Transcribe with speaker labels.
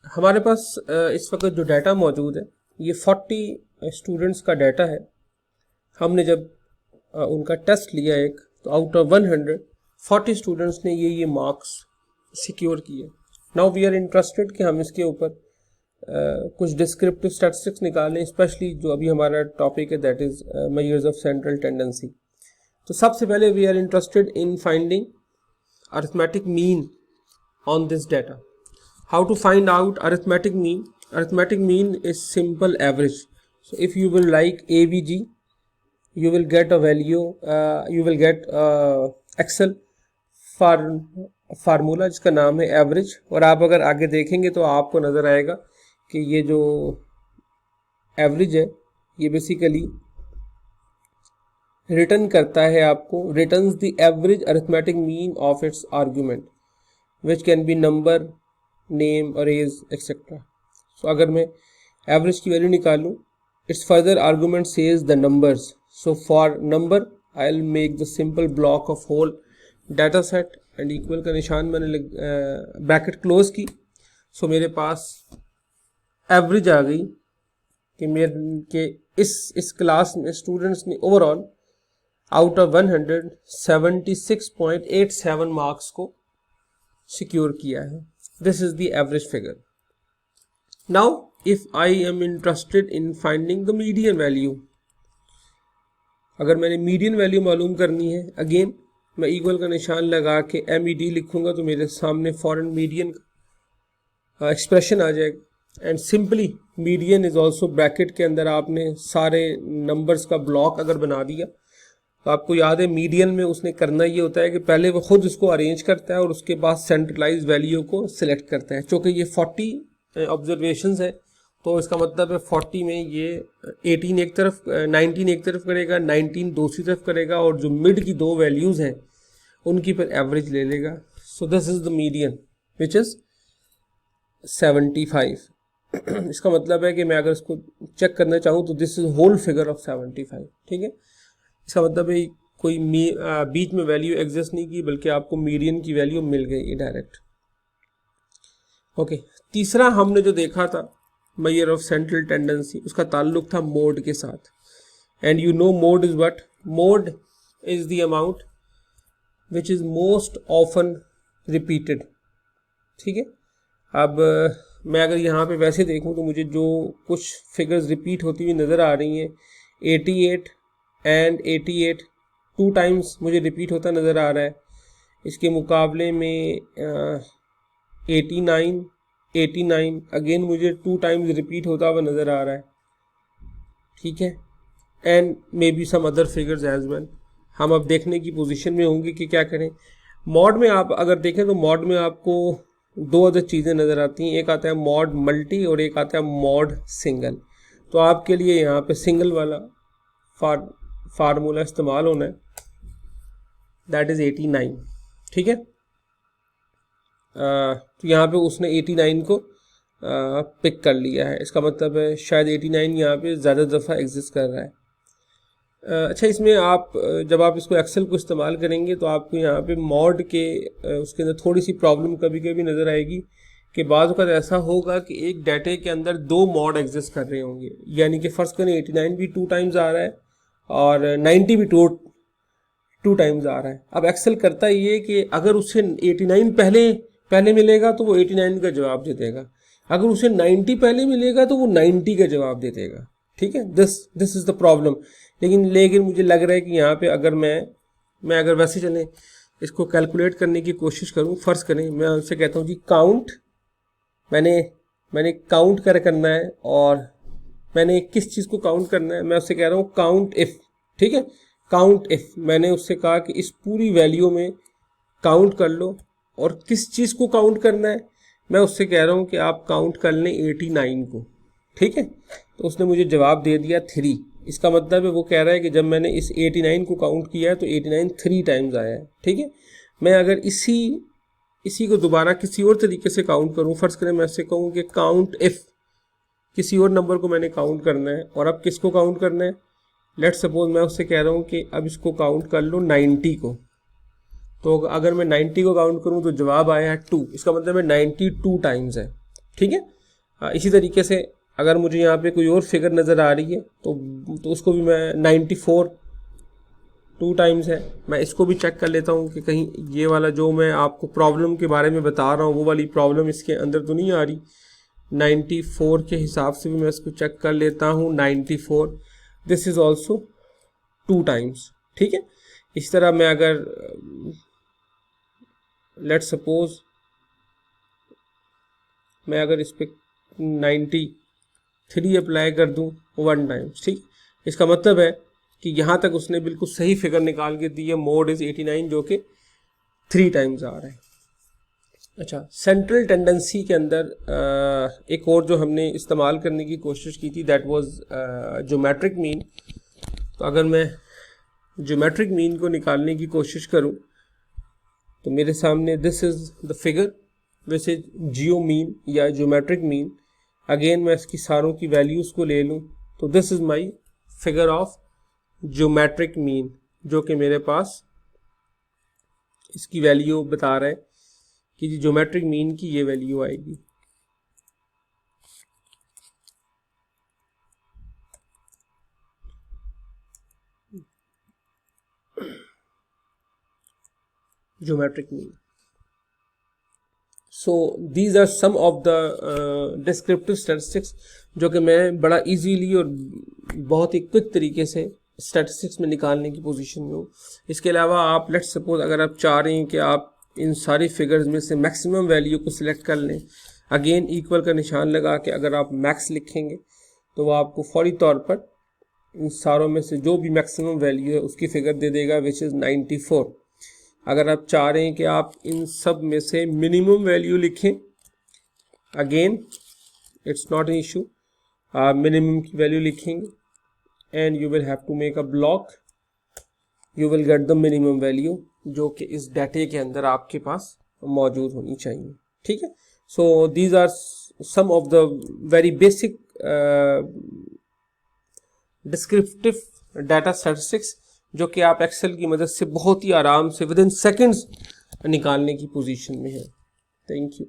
Speaker 1: हमारे पास इस वक्त जो डाटा मौजूद है ये 40 स्टूडेंट्स का डाटा है। हमने जब उनका टेस्ट लिया एक, तो आउट ऑफ 100 40 स्टूडेंट्स ने ये मार्क्स सिक्योर किए। नाउ वी आर इंटरेस्टेड कि हम इसके ऊपर कुछ डिस्क्रिप्टिव स्टैटिस्टिक्स निकालें, स्पेशली जो अभी हमारा टॉपिक है that is measures of central tendency. तो सबसे पहले we are interested in finding arithmetic mean on this data. How to find out arithmetic mean? Arithmetic mean is simple average. So if you will like AVG, you will get a value, you will get Excel formula जिसका नाम है average. और आप अगर आगे देखेंगे तो आपको नज़र आएगा कि ये जो एवरेज है ये बेसिकली रिटर्न करता है, आपको returns the average arithmetic mean of its argument which can be number, name, arrays, etc. So अगर मैं average की वैल्यू निकालूँ, its further argument says the numbers. So for number I'll make the simple block of whole data set and equal का निशान मैंने bracket close की। सो मेरे पास average आ गई कि मेरे के इस क्लास में स्टूडेंट्स ने ओवरऑल आउट ऑफ 100 76.87 मार्क्स को सिक्योर किया है। This is the average figure. Now if I am interested in finding the median value, अगर मैंने मीडियन वैल्यू मालूम करनी है, अगेन मैं इक्वल का निशान लगा के MED लिखूंगा तो मेरे सामने फॉरेन मीडियन एक्सप्रेशन आ जाएगा। And simply median is also bracket के अंदर आपने सारे नंबर्स का ब्लॉक अगर बना दिया तो आपको याद है मीडियन में उसने करना ये होता है कि पहले वो खुद उसको अरेंज करता है और उसके बाद सेंट्रलाइज वैल्यू को सिलेक्ट करता है। चूँकि ये 40 ऑब्जर्वेशंस है तो इसका मतलब है 40 में ये 18 एक तरफ 19 एक तरफ करेगा, 19 दूसरी तरफ करेगा और जो मिड की दो वैल्यूज़ हैं उनकी पर एवरेज ले लेगा। So this is the median which is 75। इसका मतलब है कि मैं अगर इसको चेक करना चाहूँ तो this is whole figure of 75। ठीक है, इसका मतलब है कोई बीच में वैल्यू एग्जिस्ट नहीं की बल्कि आपको मीडियन की वैल्यू मिल गई डायरेक्ट। ओके, तीसरा हमने जो देखा था मेजर ऑफ सेंट्रल टेंडेंसी, उसका ताल्लुक था मोड के साथ। And you know mode is what? Mode is the amount which is most often repeated. ठीक है, अब मैं अगर यहाँ पे वैसे देखूँ तो मुझे जो कुछ फिगर्स रिपीट होती हुई नज़र आ रही हैं 88 एंड 88 टू टाइम्स मुझे रिपीट होता नज़र आ रहा है। इसके मुकाबले में 89 अगेन मुझे टू टाइम्स रिपीट होता हुआ नज़र आ रहा है। ठीक है, and may be some other figures as well. हम अब देखने की पोजीशन में होंगे कि क्या करें। मॉड में आप अगर देखें तो मॉड में आपको दो अदर चीज़ें नज़र आती हैं, एक आता है मॉड मल्टी और एक आता है मॉड सिंगल। तो आपके लिए यहाँ पे सिंगल वाला फार्मूला इस्तेमाल होना है, दैट इज़ 89। ठीक है, तो यहाँ पे उसने 89 को पिक कर लिया है। इसका मतलब है शायद 89 यहाँ पे ज़्यादा दफ़ा एग्जिस्ट कर रहा है। अच्छा, इसमें आप जब आप इसको एक्सेल को इस्तेमाल करेंगे तो आपको यहाँ पे मॉड के उसके अंदर थोड़ी सी प्रॉब्लम कभी कभी नज़र आएगी कि बाज़ वक़्त ऐसा होगा कि एक डाटे के अंदर दो मॉड एग्जिस्ट कर रहे होंगे। यानी कि फ़र्ज़ करें 89 भी टू टाइम्स आ रहा है और 90 भी टू टाइम्स आ रहा है। अब एक्सेल करता ये कि अगर उसे 89 पहले मिलेगा तो वो 89 का जवाब दे देगा, अगर उसे 90 पहले मिलेगा तो वो 90 का जवाब दे देगा। ठीक है, दिस इज़ द प्रॉब्लम। लेकिन मुझे लग रहा है कि यहाँ पे अगर मैं अगर वैसे चलें इसको कैलकुलेट करने की कोशिश करूँ, फ़र्ज़ करें मैं उनसे कहता हूँ जी काउंट, मैंने काउंट करना है और मैंने किस चीज़ को काउंट करना है, मैं उससे कह रहा हूँ काउंट इफ़। ठीक है, काउंट इफ़ मैंने उससे कहा कि इस पूरी वैल्यू में काउंट कर लो। और किस चीज़ को काउंट करना है, मैं उससे कह रहा हूँ कि आप काउंट कर लें 89 को। ठीक है, तो उसने मुझे जवाब दे दिया 3। इसका मतलब है वो कह रहा है कि जब मैंने इस 89 को काउंट किया है तो 89 3 टाइम्स आया है। ठीक है, मैं अगर इसी को दोबारा किसी और तरीके से काउंट करूँ, फ़र्ज़ करें मैं इससे कहूँ कि काउंट इफ़ किसी और नंबर को मैंने काउंट करना है और अब किसको काउंट करना है, लेट्स सपोज मैं उससे कह रहा हूँ कि अब इसको काउंट कर लो 90 को। तो अगर मैं 90 को काउंट करूँ तो जवाब आया है 2। इसका मतलब है 92 टाइम्स है। ठीक है। इसी तरीके से अगर मुझे यहाँ पे कोई और फिगर नज़र आ रही है तो उसको भी मैं 94 2 टाइम्स है, मैं इसको भी चेक कर लेता हूँ कि कहीं ये वाला जो मैं आपको प्रॉब्लम के बारे में बता रहा हूँ वो वाली प्रॉब्लम इसके अंदर तो नहीं आ रही। 94 के हिसाब से भी मैं इसको चेक कर लेता हूँ। 94 दिस इज़ ऑल्सो 2 टाइम्स, ठीक है। इस तरह मैं अगर लेट्स सपोज मैं अगर इस पर 93 अप्लाई कर दूँ 1 टाइम्स, ठीक। इसका मतलब है कि यहाँ तक उसने बिल्कुल सही फिगर निकाल के दी है। मोड इज़ 89 जो कि 3 टाइम्स आ रहा है। अच्छा, सेंट्रल टेंडेंसी के अंदर एक और जो हमने इस्तेमाल करने की कोशिश की थी दैट वाज ज्योमेट्रिक मीन। तो अगर मैं ज्योमेट्रिक मीन को निकालने की कोशिश करूं तो मेरे सामने this is the figure which is Jio mean या ज्योमेट्रिक मीन। अगेन मैं इसकी सारों की वैल्यूज़ को ले लूं तो this is my figure of geometric mean, जो कि मेरे पास इसकी वैल्यू बता रहा है कि जी ज्योमेट्रिक मीन की ये वैल्यू आएगी। Geometric mean. So these are some of the descriptive statistics जो कि मैं बड़ा इजीली और बहुत ही क्विक तरीके से स्टैटिस्टिक्स में निकालने की पोजीशन में हूँ। इसके अलावा आप लेट्स सपोज अगर आप चाह रहे हैं कि आप इन सारी फिगर्स में से मैक्सिमम वैल्यू को सिलेक्ट कर लें, अगेन इक्वल का निशान लगा के अगर आप मैक्स लिखेंगे तो वो आपको फौरी तौर पर इन सारों में से जो भी मैक्सिमम वैल्यू है उसकी फिगर दे देगा विच इज़ 94। अगर आप चाह रहे हैं कि आप इन सब में से मिनिमम वैल्यू लिखें, again it's not an issue, आप मिनिमम की वैल्यू लिखेंगे and you will have to make a block, you will get the minimum value जो कि इस डाटे के अंदर आपके पास मौजूद होनी चाहिए, ठीक है। So these are some of the very basic descriptive data statistics जो कि आप एक्सेल की मदद से बहुत ही आराम से विद इन सेकेंड्स निकालने की पोजीशन में है। Thank you.